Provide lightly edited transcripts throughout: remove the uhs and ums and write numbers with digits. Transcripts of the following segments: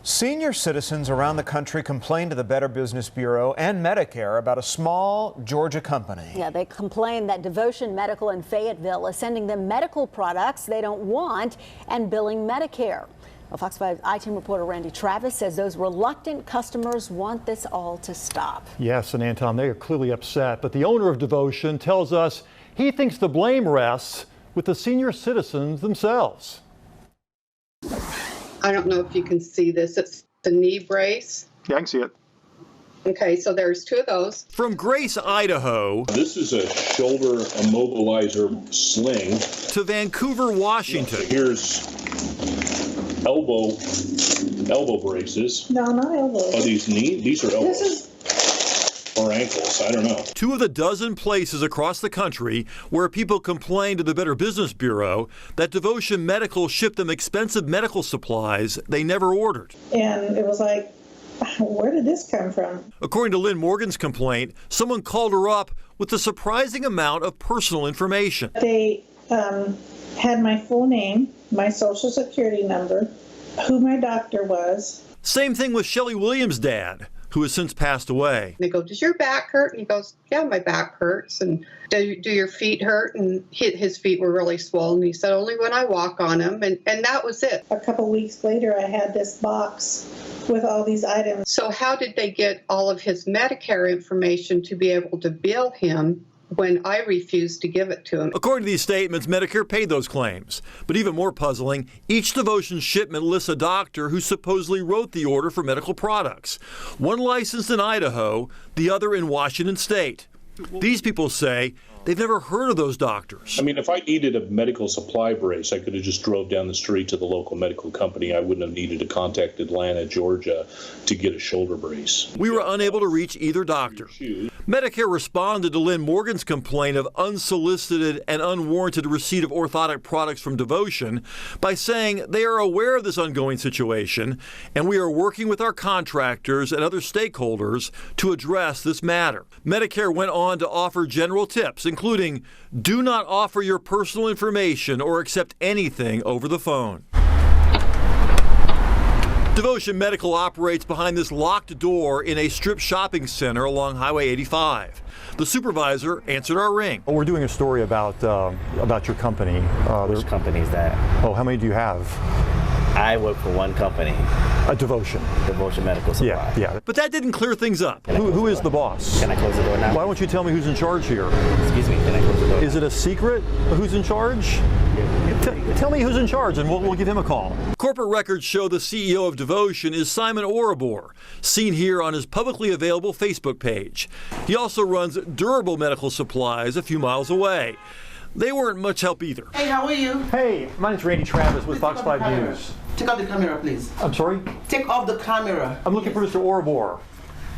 Senior citizens around the country complained to the Better Business Bureau and Medicare about a small Georgia company. Yeah, they complain that Devotion Medical in Fayetteville is sending them medical products they don't want and billing Medicare. Well, Fox 5 I-Team reporter Randy Travis says those reluctant customers want this all to stop. Yes, and Anton, they are clearly upset, but the owner of Devotion tells us he thinks the blame rests with the senior citizens themselves. I don't know if you can see this. It's the knee brace. Yeah, I can see it. Okay, so there's two of those. From Grace, Idaho. This is a shoulder immobilizer sling. To Vancouver, Washington. Here's elbow braces. No, not elbows. Are these knee? These are elbows. This is or ankles, I don't know. 2 of the dozen places across the country where people complain to the Better Business Bureau that Devotion Medical shipped them expensive medical supplies they never ordered. And it was like, where did this come from? According to Lynn Morgan's complaint, someone called her up with a surprising amount of personal information. They had my full name, my social security number, who my doctor was. Same thing with Shelley Williams' dad, who has since passed away. They go, does your back hurt? And he goes, yeah, my back hurts. And do your feet hurt? And his feet were really swollen. He said, only when I walk on them. And that was it. A couple weeks later, I had this box with all these items. So how did they get all of his Medicare information to be able to bill him when I refused to give it to him? According to these statements, Medicare paid those claims. But even more puzzling, each Devotion shipment lists a doctor who supposedly wrote the order for medical products. One licensed in Idaho, the other in Washington State. These people say they've never heard of those doctors. I mean, if I needed a medical supply brace, I could have just drove down the street to the local medical company. I wouldn't have needed to contact Atlanta, Georgia to get a shoulder brace. We were unable to reach either doctor. Medicare responded to Lynn Morgan's complaint of unsolicited and unwarranted receipt of orthotic products from Devotion by saying they are aware of this ongoing situation and we are working with our contractors and other stakeholders to address this matter. Medicare went on to offer general tips, including do not offer your personal information or accept anything over the phone. Devotion Medical operates behind this locked door in a strip shopping center along Highway 85. The supervisor answered our ring. Well, we're doing a story about your company. Which company is that? Oh, how many do you have? I work for one company. Devotion. Devotion Medical Supply. Yeah. But that didn't clear things up. Who is the boss? Can I close the door now? Why don't you tell me who's in charge here? Excuse me, can I close the door? Is it a secret who's in charge? Tell me who's in charge and we'll give him a call. Corporate records show the CEO of Devotion is Simon Orabor, seen here on his publicly available Facebook page. He also runs Durable Medical Supplies a few miles away. They weren't much help either. Hey, how are you? Hey, my name's Randy Travis with Fox 5 News. Take off the camera, please. I'm sorry? Take off the camera. I'm looking for Mr. Orabor.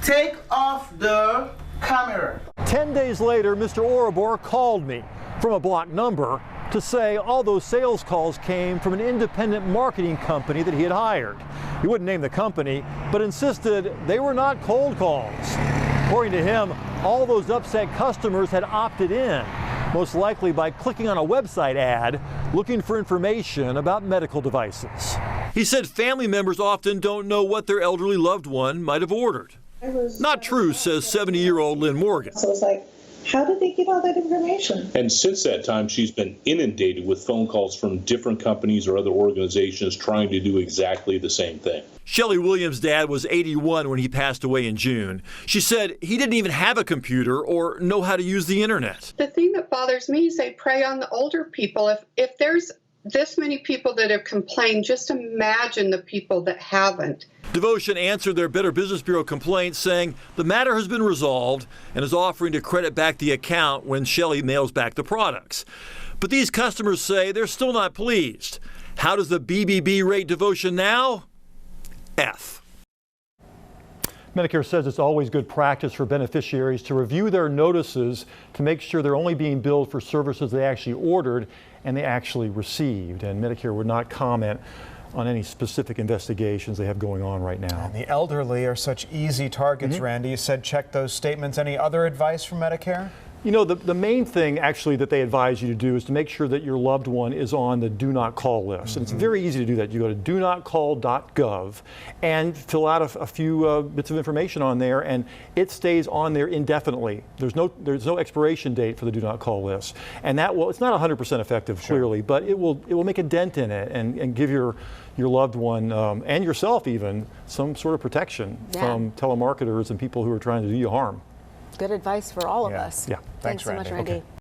Take off the camera. 10 days later, Mr. Orabor called me from a blocked number to say all those sales calls came from an independent marketing company that he had hired. He wouldn't name the company, but insisted they were not cold calls. According to him, all those upset customers had opted in, most likely by clicking on a website ad looking for information about medical devices. He said family members often don't know what their elderly loved one might have ordered. Not true, says 70-year-old Lynn Morgan. So it's like, how did they get all that information? And since that time, she's been inundated with phone calls from different companies or other organizations trying to do exactly the same thing. Shelley Williams' dad was 81 when he passed away in June. She said he didn't even have a computer or know how to use the internet. The thing that bothers me is they prey on the older people. If there's this many people that have complained, just imagine the people that haven't. Devotion answered their Better Business Bureau complaint saying the matter has been resolved and is offering to credit back the account when Shelley mails back the products. But these customers say they're still not pleased. How does the BBB rate Devotion now? F. Medicare says it's always good practice for beneficiaries to review their notices to make sure they're only being billed for services they actually ordered and they actually received. And Medicare would not comment on any specific investigations they have going on right now. And the elderly are such easy targets, Randy. You said check those statements. Any other advice from Medicare? You know, the main thing actually that they advise you to do is to make sure that your loved one is on the do not call list. And it's very easy to do that. You go to donotcall.gov and fill out a few bits of information on there, and it stays on there indefinitely. There's no expiration date for the do not call list. And that will, it's not 100% effective, clearly, but it will make a dent in it and give your loved one and yourself even some sort of protection from telemarketers and people who are trying to do you harm. Good advice for all of us. Yeah. Thanks so much, Randy. Okay.